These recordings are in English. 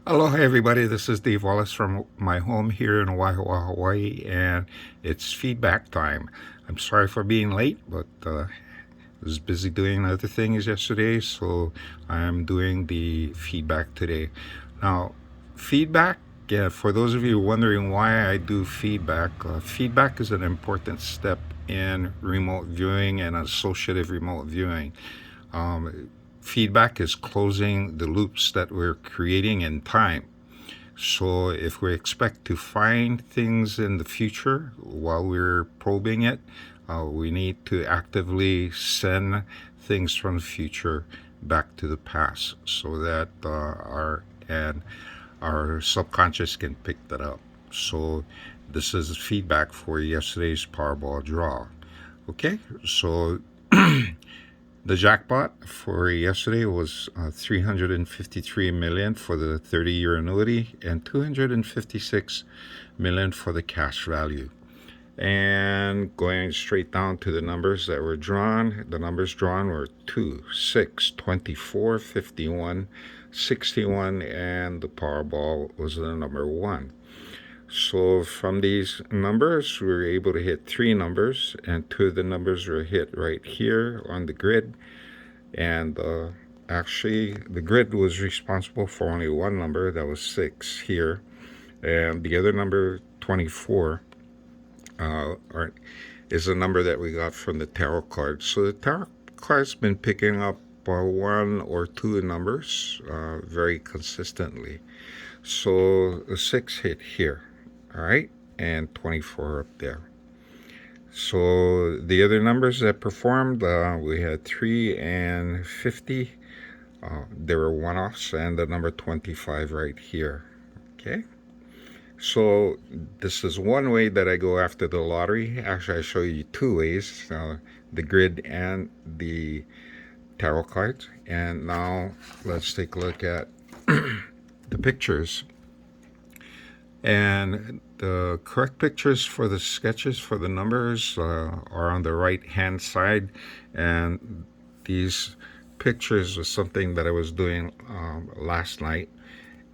Aloha, everybody. This is Dave Wallace from my home here in Waihawa, Hawaii, and it's feedback time. I'm sorry for being late, but I was busy doing other things yesterday, so I'm doing the feedback today. Now, feedback, yeah, for those of you wondering why I do feedback, feedback is an important step in remote viewing and associative remote viewing. Feedback is closing the loops that we're creating in time. So if we expect to find things in the future while we're probing it, we need to actively send things from the future back to the past so that our subconscious can pick that up. So this is feedback for yesterday's Powerball draw. Okay, so the jackpot for yesterday was 353 million for the 30-year annuity and 256 million for the cash value. And going straight down to the numbers that were drawn, the numbers drawn were 2, 6, 24, 51, 61, and the Powerball was the number 1. So from these numbers, we were able to hit 3 numbers, and 2 of the numbers were hit right here on the grid. And actually, the grid was responsible for only 1 number, that was 6 here. And the other number, 24, is a number that we got from the tarot card. So the tarot card's been picking up 1 or 2 numbers very consistently. So the 6 hit here, all right, and 24 up there. So the other numbers that performed, we had 3 and 50. There were one-offs, and the number 25 right here. Okay. So this is one way that I go after the lottery. Actually, I show you 2 ways, the grid and the tarot cards. And now let's take a look at the pictures. And the correct pictures for the sketches for the numbers are on the right hand side, and these pictures was something that I was doing last night.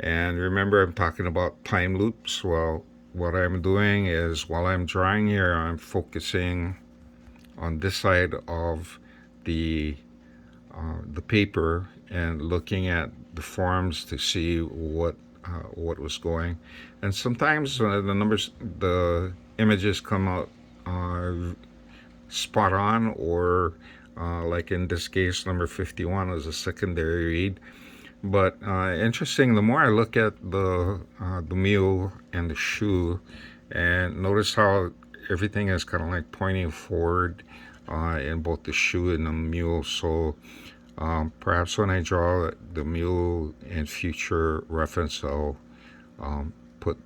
And remember, I'm talking about time loops. Well, what I'm doing is while I'm drawing here, I'm focusing on this side of the paper and looking at the forms to see what was going. And sometimes the images come out spot on, or like in this case, number 51 is a secondary read. But interesting, the more I look at the mule and the shoe, and notice how everything is kind of like pointing forward in both the shoe and the mule. So perhaps when I draw the mule in future reference, I'll put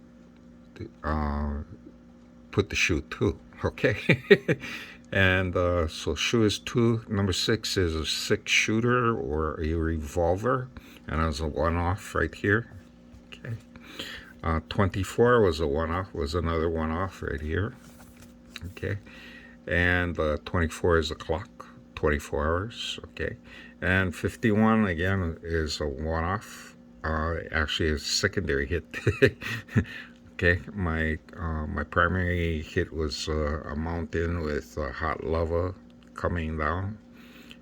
the shoe too. Okay. And so shoe is 2. Number 6 is a 6-shooter or a revolver, and it was a one-off right here. Okay. 24 was a one-off, was another one-off right here. Okay. And 24 is a clock, 24 hours. Okay. And 51 again is a one-off. Actually, a secondary hit. Okay, my primary hit was a mountain with hot lava coming down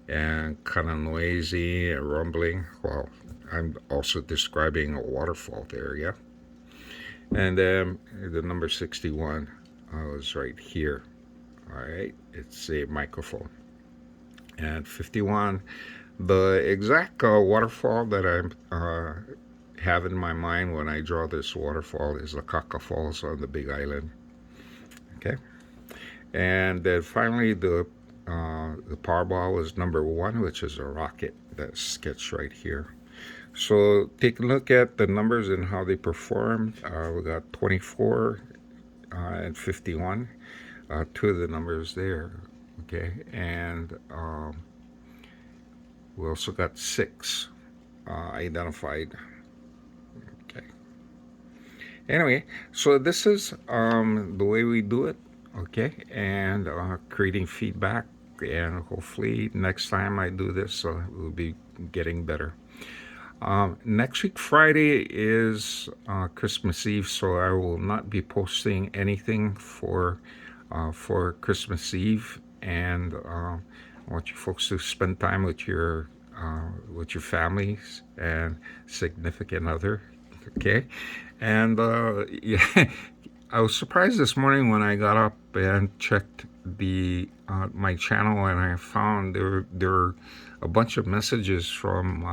and kind of noisy and rumbling. Well, I'm also describing a waterfall there, yeah. And then the number 61 was right here. All right, it's a microphone. And 51, the exact waterfall that I have in my mind when I draw this waterfall is the Kaka Falls on the Big Island. Okay, and then finally the Powerball was number 1, which is a rocket that's sketched right here. So take a look at the numbers and how they performed. We got 24 and 51, 2 of the numbers there. Okay, and we also got 6 identified. Okay. Anyway, so this is the way we do it. Okay, and creating feedback, and hopefully next time I do this, we'll be getting better. Next week, Friday, is Christmas Eve, so I will not be posting anything for Christmas Eve, and I want you folks to spend time with your families and significant other. Okay, and yeah, I was surprised this morning when I got up and checked the my channel, and I found there were a bunch of messages from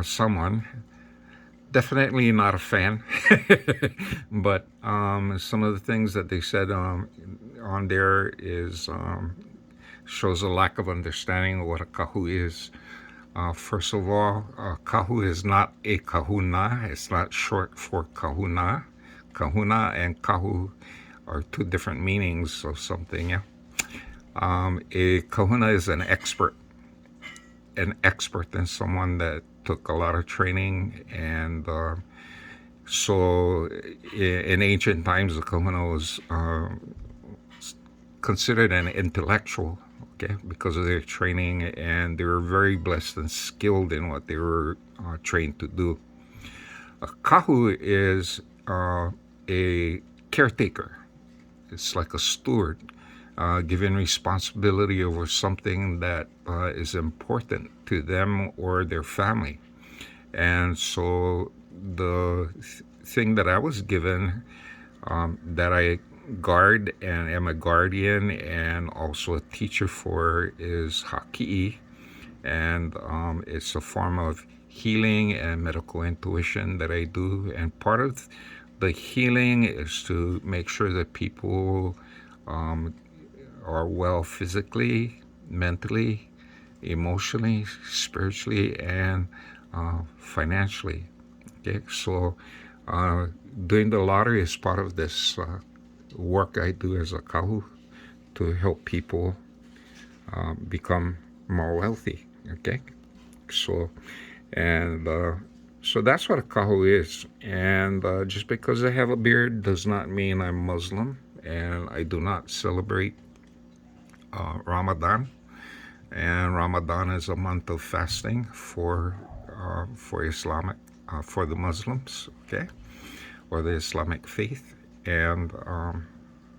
someone. Definitely not a fan, but some of the things that they said on there is shows a lack of understanding of what a kahu is. First of all, kahu is not a kahuna. It's not short for kahuna. Kahuna and kahu are two different meanings of something. Yeah. A kahuna is an expert and someone that took a lot of training, and so in ancient times the kahuna was considered an intellectual, okay, because of their training, and they were very blessed and skilled in what they were trained to do. A kahu is a caretaker. It's like a steward, given responsibility over something that is important to them or their family. And so the thing that I was given, that I guard and am a guardian and also a teacher for, is haki'i, and it's a form of healing and medical intuition that I do. And part of the healing is to make sure that people are well physically, mentally, emotionally, spiritually, and financially. Okay, so doing the lottery is part of this work I do as a kahu to help people become more wealthy. Okay, so and so that's what a kahu is. And just because I have a beard does not mean I'm Muslim, and I do not celebrate Ramadan. And Ramadan is a month of fasting for Islamic, for the Muslims, okay, or the Islamic faith. And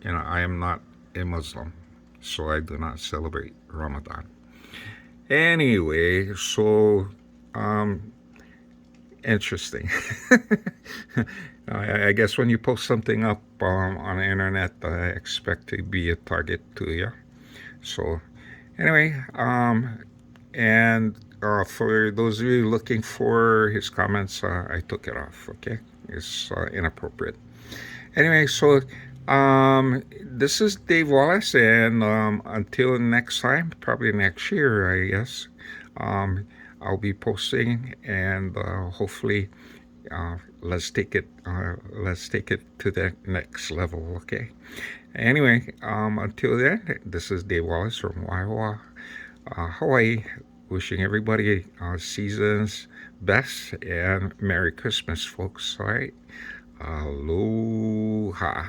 I am not a Muslim, so I do not celebrate Ramadan. Anyway, so interesting. I guess when you post something up on the internet, I expect to be a target to you. So anyway, and for those of you looking for his comments, I took it off. Okay, it's inappropriate. Anyway, so this is Dave Wallace, and until next time, probably next year, I guess, I'll be posting, and hopefully, let's take it to the next level. Okay. Anyway, until then, this is Dave Wallace from Waihoa, Hawaii, wishing everybody season's best and Merry Christmas, folks. All right. Aloha.